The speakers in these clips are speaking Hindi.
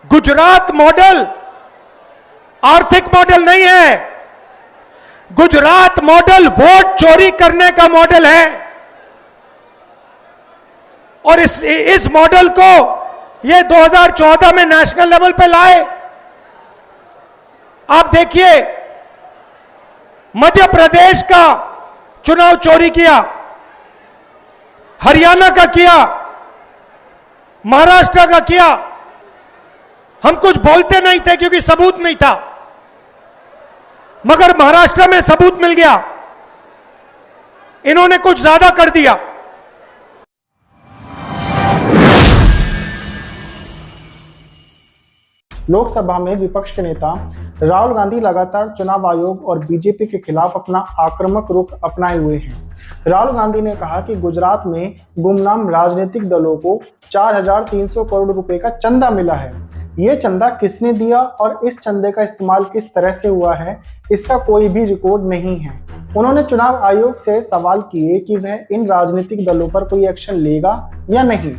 गुजरात मॉडल आर्थिक मॉडल नहीं है। गुजरात मॉडल वोट चोरी करने का मॉडल है। और इस मॉडल को ये 2014 में नेशनल लेवल पे लाए। आप देखिए, मध्य प्रदेश का चुनाव चोरी किया, हरियाणा का किया, महाराष्ट्र का किया। हम कुछ बोलते नहीं थे क्योंकि सबूत नहीं था, मगर महाराष्ट्र में सबूत मिल गया। इन्होंने कुछ ज्यादा कर दिया। लोकसभा में विपक्ष के नेता राहुल गांधी लगातार चुनाव आयोग और बीजेपी के खिलाफ अपना आक्रामक रुख अपनाए हुए हैं। राहुल गांधी ने कहा कि गुजरात में गुमनाम राजनीतिक दलों को 4,300 करोड़ रुपए का चंदा मिला है। ये चंदा किसने दिया और इस चंदे का इस्तेमाल किस तरह से हुआ है, इसका कोई भी रिकॉर्ड नहीं है। उन्होंने चुनाव आयोग से सवाल किए कि वह इन राजनीतिक दलों पर कोई एक्शन लेगा या नहीं।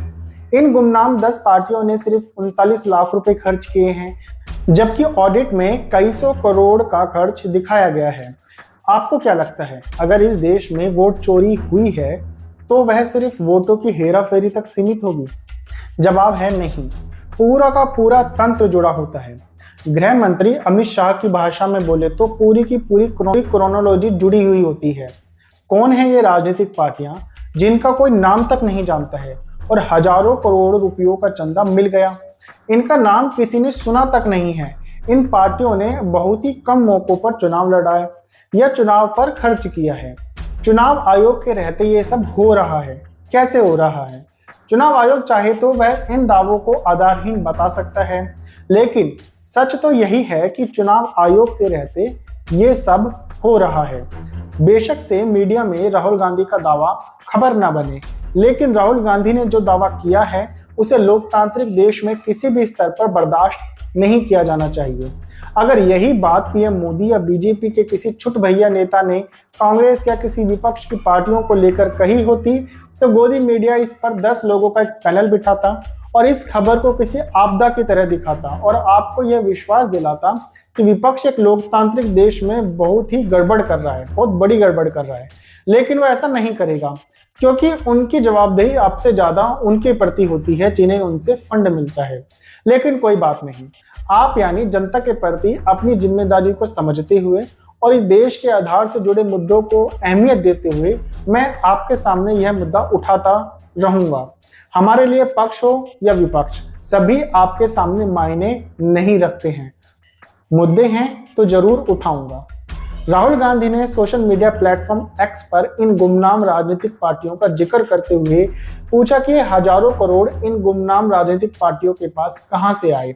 इन गुमनाम 10 पार्टियों ने सिर्फ 39 लाख रुपए खर्च किए हैं, जबकि ऑडिट में कई सौ करोड़ का खर्च दिखाया गया है। आपको क्या लगता है, अगर इस देश में वोट चोरी हुई है तो वह सिर्फ वोटों की हेराफेरी तक सीमित होगी? जवाब है नहीं। पूरा का पूरा तंत्र जुड़ा होता है। गृह मंत्री अमित शाह की भाषा में बोले तो पूरी की पूरी क्रोनोलॉजी जुड़ी हुई होती है। कौन है ये राजनीतिक पार्टियां जिनका कोई नाम तक नहीं जानता है और हजारों करोड़ रुपयों का चंदा मिल गया? इनका नाम किसी ने सुना तक नहीं है। इन पार्टियों ने बहुत ही कम मौकों पर चुनाव लड़ाए या चुनाव पर खर्च किया है। चुनाव आयोग के रहते ये सब हो रहा है। कैसे हो रहा है? चुनाव आयोग चाहे तो वह इन दावों को आधारहीन बता सकता है, लेकिन सच तो यही है कि चुनाव आयोग के रहते ये सब हो रहा है। बेशक से मीडिया में राहुल गांधी का दावा खबर ना बने, लेकिन राहुल गांधी ने जो दावा किया है उसे लोकतांत्रिक देश में किसी भी स्तर पर बर्दाश्त नहीं किया जाना चाहिए। अगर यही बात पीएम मोदी या बीजेपी के किसी छुट भैया नेता ने कांग्रेस या किसी विपक्ष की पार्टियों को लेकर कही होती तो गोदी मीडिया इस पर 10 लोगों का एक पैनल बिठाता और इस खबर को किसी आपदा की तरह दिखाता और आपको यह विश्वास दिलाता कि विपक्ष एक लोकतांत्रिक देश में बहुत ही गड़बड़ कर रहा है, बहुत बड़ी गड़बड़ कर रहा है। लेकिन वह ऐसा नहीं करेगा, क्योंकि उनकी जवाबदेही आपसे ज्यादा उनके प्रति होती है जिन्हें उनसे फंड मिलता है। लेकिन कोई बात नहीं, आप यानी जनता के प्रति अपनी जिम्मेदारी को समझते हुए और इस देश के आधार से जुड़े मुद्दों को अहमियत देते हुए मैं आपके सामने यह मुद्दा उठाता रहूंगा। हमारे लिए पक्ष हो या विपक्ष, सभी आपके सामने मायने नहीं रखते हैं। मुद्दे हैं तो जरूर उठाऊंगा। राहुल गांधी ने सोशल मीडिया प्लेटफॉर्म एक्स पर इन गुमनाम राजनीतिक पार्टियों का जिक्र करते हुए पूछा कि हजारों करोड़ इन गुमनाम राजनीतिक पार्टियों के पास कहां से आए।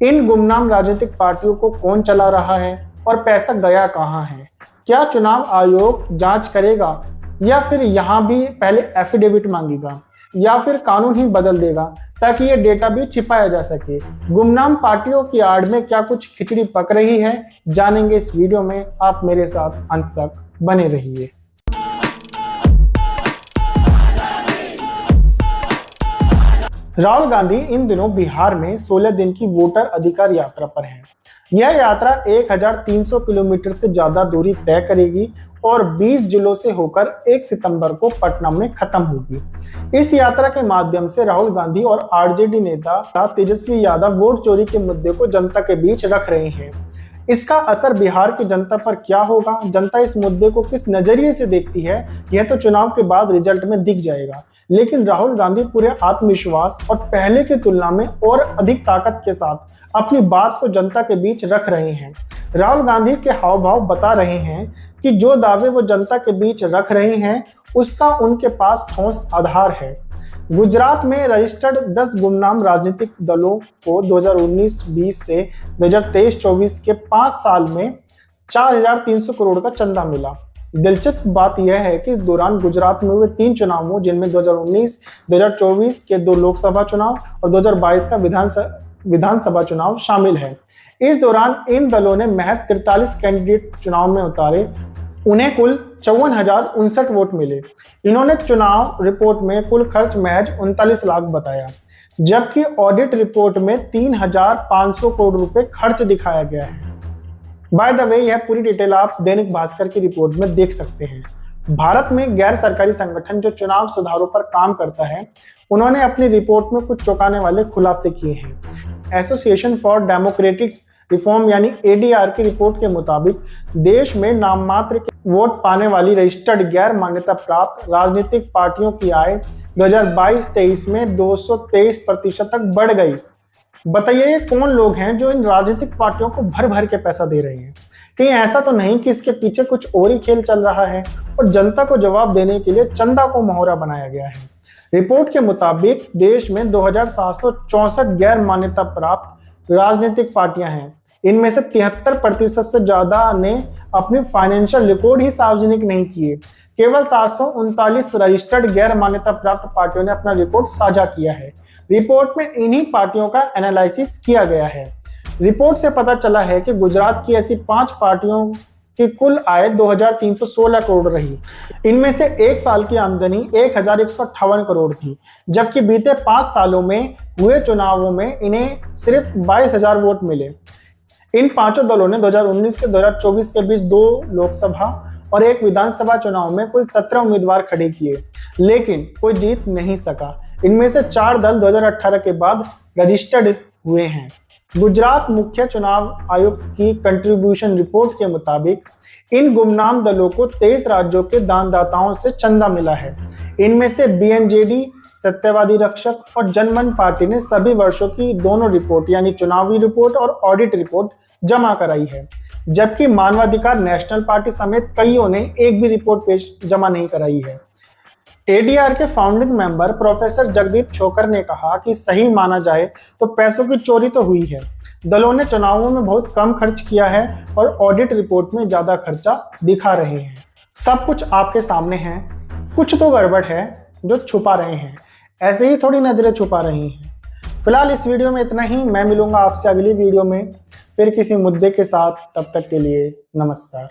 इन गुमनाम राजनीतिक पार्टियों को कौन चला रहा है और पैसा गया कहां है? क्या चुनाव आयोग जांच करेगा या फिर यहां भी पहले एफिडेविट मांगेगा या फिर कानून ही बदल देगा ताकि ये डेटा भी छिपाया जा सके? गुमनाम पार्टियों की आड़ में क्या कुछ खिचड़ी पक रही है? जानेंगे इस वीडियो में। आप मेरे साथ अंत तक बने रहिए। राहुल गांधी इन दिनों बिहार में 16 दिन की वोटर अधिकार यात्रा पर हैं। यह यात्रा 1,300 किलोमीटर से ज्यादा दूरी तय करेगी और 20 जिलों से होकर 1 सितंबर को पटना में खत्म होगी। इस यात्रा के माध्यम से राहुल गांधी और आरजेडी नेता तेजस्वी यादव वोट चोरी के मुद्दे को जनता के बीच रख रहे हैं। इसका असर बिहार की जनता पर क्या होगा, जनता इस मुद्दे को किस नजरिए से देखती है, यह तो चुनाव के बाद रिजल्ट में दिख जाएगा। लेकिन राहुल गांधी पूरे आत्मविश्वास और पहले की तुलना में और अधिक ताकत के साथ अपनी बात को जनता के बीच रख रहे हैं। राहुल गांधी के हाव भाव बता रहे हैं कि जो दावे वो जनता के बीच रख रहे हैं उसका उनके पास ठोस आधार है। गुजरात में रजिस्टर्ड 10 गुमनाम राजनीतिक दलों को 2019-20 से 2023-24 के 5 साल में 4,300 करोड़ का चंदा मिला। दिलचस्प बात यह है कि इस दौरान गुजरात में हुए 3 चुनाव हुए, जिनमें 2019, 2024 के 2 लोकसभा चुनाव और 2022 का विधानसभा चुनाव शामिल है। इस दौरान इन दलों ने महज 43 कैंडिडेट चुनाव में उतारे। उन्हें कुल 54,059 वोट मिले। इन्होंने चुनाव रिपोर्ट में कुल खर्च महज 39 लाख बताया। जबकि ऑडिट रिपोर्ट में 3,500 करोड़ रुपए खर्च दिखाया गया है। बाय द वे, यह पूरी डिटेल आप दैनिक भास्कर की रिपोर्ट में देख सकते हैं। भारत में गैर सरकारी संगठन जो चुनाव सुधारों पर काम करता है, उन्होंने अपनी रिपोर्ट में कुछ चौंकाने वाले खुलासे किए हैं। एसोसिएशन फॉर डेमोक्रेटिक रिफॉर्म यानी एडीआर की रिपोर्ट के मुताबिक देश में नाम मात्र के वोट पाने वाली रजिस्टर्ड गैर मान्यता प्राप्त राजनीतिक पार्टियों की आय 2022-23 में 223% तक बढ़ गई। बताइए, ये कौन लोग हैं जो इन राजनीतिक पार्टियों को भर भर के पैसा दे रहे हैं? कहीं ऐसा तो नहीं कि इसके पीछे कुछ और ही खेल चल रहा है और जनता को जवाब देने के लिए चंदा को मोहरा बनाया गया है? रिपोर्ट के मुताबिक देश में 2,764 गैर मान्यता प्राप्त राजनीतिक पार्टियां हैं। इनमें से 73% से ज्यादा ने अपने फाइनेंशियल रिकॉर्ड ही सार्वजनिक नहीं किए। केवल 739 रजिस्टर्ड गैर मान्यता प्राप्त पार्टियों ने अपना रिकॉर्ड साझा किया है। रिपोर्ट में इन्हीं पार्टियों का एनालिसिस किया गया है। रिपोर्ट से पता चला है कि गुजरात की ऐसी 5 पार्टियों की कुल आय 2,316 करोड़ रही। इनमें से एक साल की आमदनी 1,158 करोड़ थी, जबकि बीते 5 सालों में हुए चुनावों में इन्हें सिर्फ 22,000 वोट मिले। इन पांचों दलों ने 2019 से 2024 के बीच 2 लोकसभा और 1 विधानसभा चुनाव में कुल 17 उम्मीदवार खड़े किए, लेकिन कोई जीत नहीं सका। इनमें से 4 दल 2018 के बाद रजिस्टर्ड हुए हैं। गुजरात मुख्य चुनाव आयुक्त की कंट्रीब्यूशन रिपोर्ट के मुताबिक इन गुमनाम दलों को 23 राज्यों के दानदाताओं से चंदा मिला है। इनमें से बीएनजेडी, सत्यवादी रक्षक और जनमन पार्टी ने सभी वर्षों की दोनों रिपोर्ट यानी चुनावी रिपोर्ट और ऑडिट रिपोर्ट जमा कराई है, जबकि मानवाधिकार नेशनल पार्टी समेत कईयों ने एक भी रिपोर्ट जमा नहीं कराई है। एडीआर के founding member professor Jagdeep Chhokar ने कहा कि सही माना जाए तो पैसों की चोरी तो हुई है। दलों ने चुनावों में बहुत कम खर्च किया है और ऑडिट रिपोर्ट में ज्यादा खर्चा दिखा रहे हैं। सब कुछ आपके सामने है, कुछ तो गड़बड़ है जो छुपा रहे हैं। ऐसे ही थोड़ी नजरें छुपा रही हैं। फिलहाल इस वीडियो में इतना ही। मैं मिलूंगा आपसे अगली वीडियो में फिर किसी मुद्दे के साथ। तब तक के लिए नमस्कार।